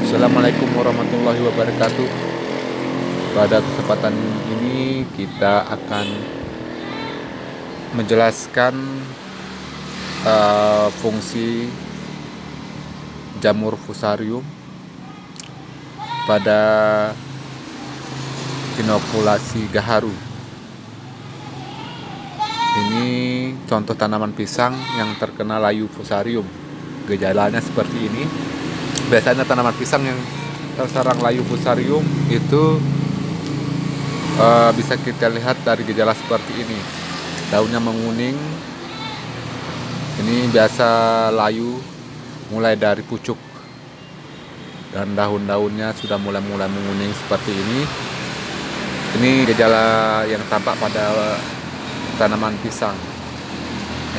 Assalamualaikum warahmatullahi wabarakatuh. Pada kesempatan ini kita akan menjelaskan fungsi jamur fusarium pada inokulasi gaharu. Ini contoh tanaman pisang yang terkena layu fusarium. Gejalanya seperti ini. Biasanya tanaman pisang yang terserang layu fusarium itu bisa kita lihat dari gejala seperti ini. Daunnya menguning. Ini biasa layu mulai dari pucuk dan daun-daunnya sudah mulai menguning seperti ini. Ini gejala yang tampak pada tanaman pisang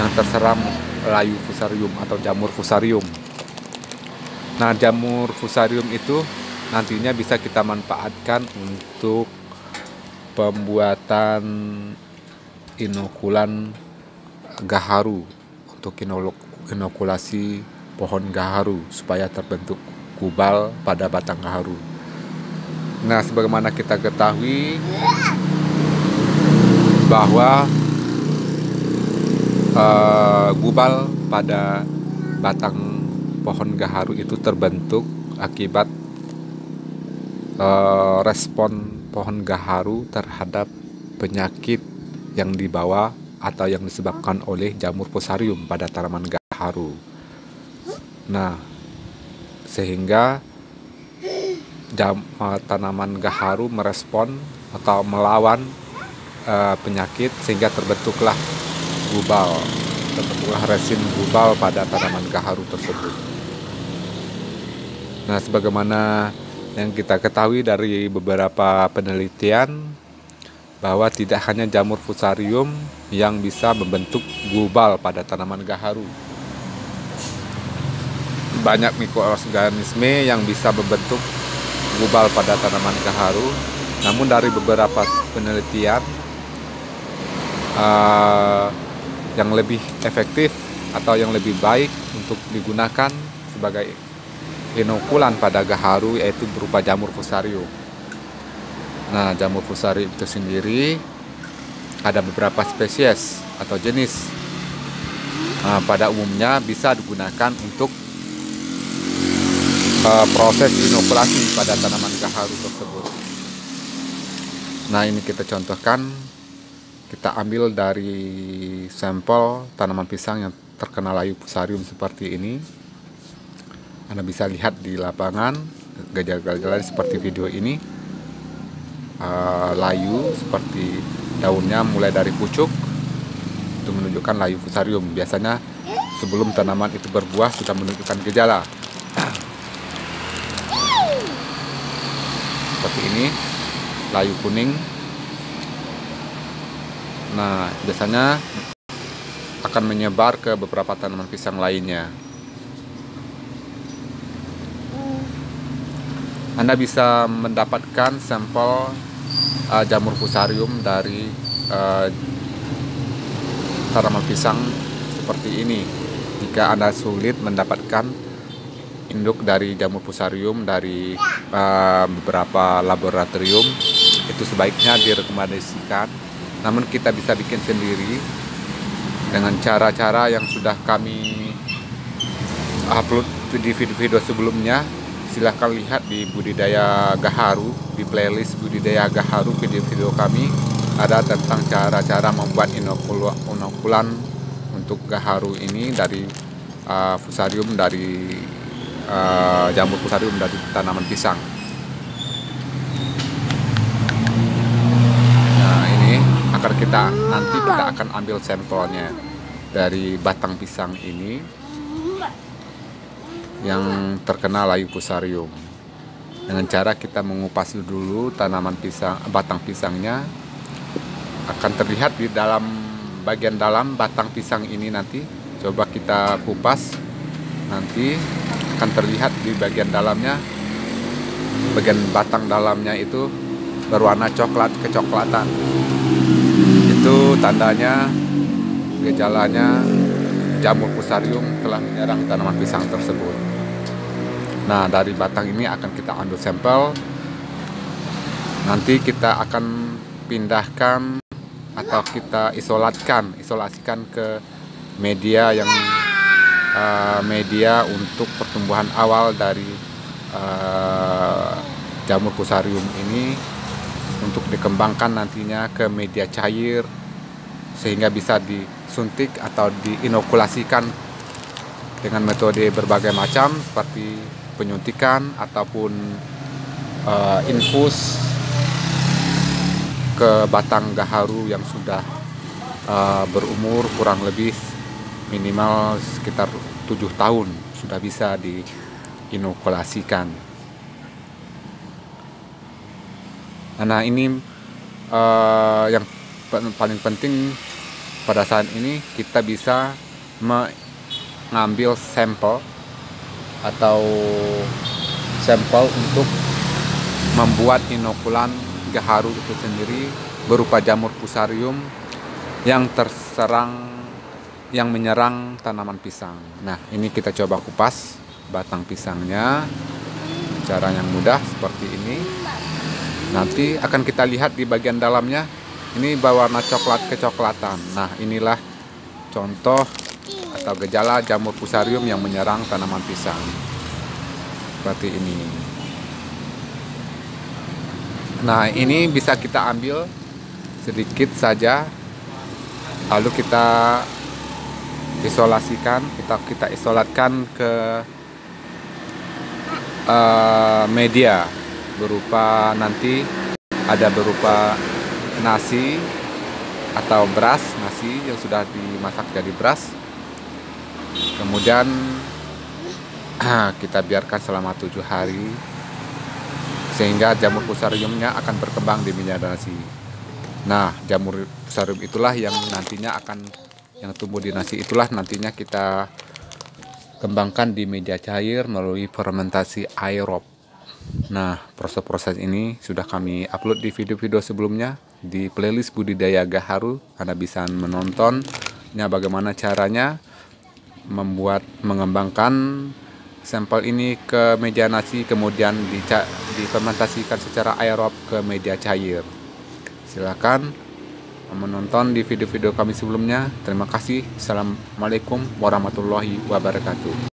yang terserang layu fusarium atau jamur fusarium. Nah, jamur fusarium itu nantinya bisa kita manfaatkan untuk pembuatan inokulan gaharu, untuk inokulasi pohon gaharu supaya terbentuk gubal pada batang gaharu. Nah, sebagaimana kita ketahui bahwa gubal pada batang pohon gaharu itu terbentuk akibat respon pohon gaharu terhadap penyakit yang dibawa atau yang disebabkan oleh jamur fusarium pada tanaman gaharu. Nah, sehingga tanaman gaharu merespon atau melawan penyakit sehingga terbentuklah resin gubal pada tanaman gaharu tersebut. Nah, sebagaimana yang kita ketahui dari beberapa penelitian bahwa tidak hanya jamur fusarium yang bisa membentuk gubal pada tanaman gaharu. Banyak mikroorganisme yang bisa membentuk gubal pada tanaman gaharu. Namun dari beberapa penelitian yang lebih efektif atau yang lebih baik untuk digunakan sebagai inokulan pada gaharu yaitu berupa jamur fusarium. Nah, jamur fusarium itu sendiri ada beberapa spesies atau jenis. Pada umumnya bisa digunakan untuk proses inokulasi pada tanaman gaharu tersebut. Nah, ini kita contohkan. Kita ambil dari sampel tanaman pisang yang terkena layu fusarium seperti ini. Anda bisa lihat di lapangan gejala-gejala seperti video ini. Layu seperti daunnya mulai dari pucuk, itu menunjukkan layu fusarium. Biasanya sebelum tanaman itu berbuah sudah menunjukkan gejala. Seperti ini, layu kuning. Nah, biasanya akan menyebar ke beberapa tanaman pisang lainnya. Anda bisa mendapatkan sampel jamur fusarium dari tanaman pisang seperti ini. Jika Anda sulit mendapatkan induk dari jamur fusarium dari beberapa laboratorium, itu sebaiknya direkomendasikan. Namun kita bisa bikin sendiri dengan cara-cara yang sudah kami upload di video-video sebelumnya. Silahkan lihat di budidaya gaharu, di playlist budidaya gaharu video-video kami ada tentang cara-cara membuat inokulan untuk gaharu ini dari fusarium, dari jamur fusarium dari tanaman pisang. Nah, ini nanti kita akan ambil sampelnya dari batang pisang ini yang terkena layu fusarium. Dengan cara kita mengupas dulu tanaman pisang, batang pisangnya akan terlihat di dalam bagian dalam batang pisang ini nanti. Coba kita kupas, nanti akan terlihat di bagian dalamnya, bagian batang dalamnya itu berwarna coklat kecoklatan. Itu tandanya, gejalanya jamur fusarium telah menyerang tanaman pisang tersebut. Nah, dari batang ini akan kita ambil sampel. Nanti kita akan pindahkan atau kita isolasikan ke media yang media untuk pertumbuhan awal dari jamur fusarium ini, untuk dikembangkan nantinya ke media cair sehingga bisa disuntik atau diinokulasikan dengan metode berbagai macam seperti penyuntikan ataupun infus ke batang gaharu yang sudah berumur kurang lebih minimal sekitar 7 tahun sudah bisa diinokulasikan. Nah, ini yang paling penting pada saat ini, kita bisa mengambil sampel untuk membuat inokulan gaharu itu sendiri berupa jamur fusarium yang menyerang tanaman pisang. Nah, ini kita coba kupas batang pisangnya, cara yang mudah seperti ini. Nanti akan kita lihat di bagian dalamnya, ini berwarna coklat kecoklatan. Nah, inilah contoh atau gejala jamur fusarium yang menyerang tanaman pisang seperti ini. Nah, ini bisa kita ambil sedikit saja, lalu kita isolatkan ke media berupa nasi atau beras, nasi yang sudah dimasak jadi beras. Kemudian kita biarkan selama 7 hari sehingga jamur fusariumnya akan berkembang di minyak nasi. Nah, jamur fusarium itulah yang tumbuh di nasi itulah nantinya kita kembangkan di media cair melalui fermentasi aerob. Nah, proses-proses ini sudah kami upload di video-video sebelumnya di playlist budidaya gaharu. Anda bisa menontonnya bagaimana caranya mengembangkan sampel ini ke media nasi, kemudian difermentasikan secara aerob ke media cair. Silakan menonton di video-video kami sebelumnya. Terima kasih. Assalamualaikum warahmatullahi wabarakatuh.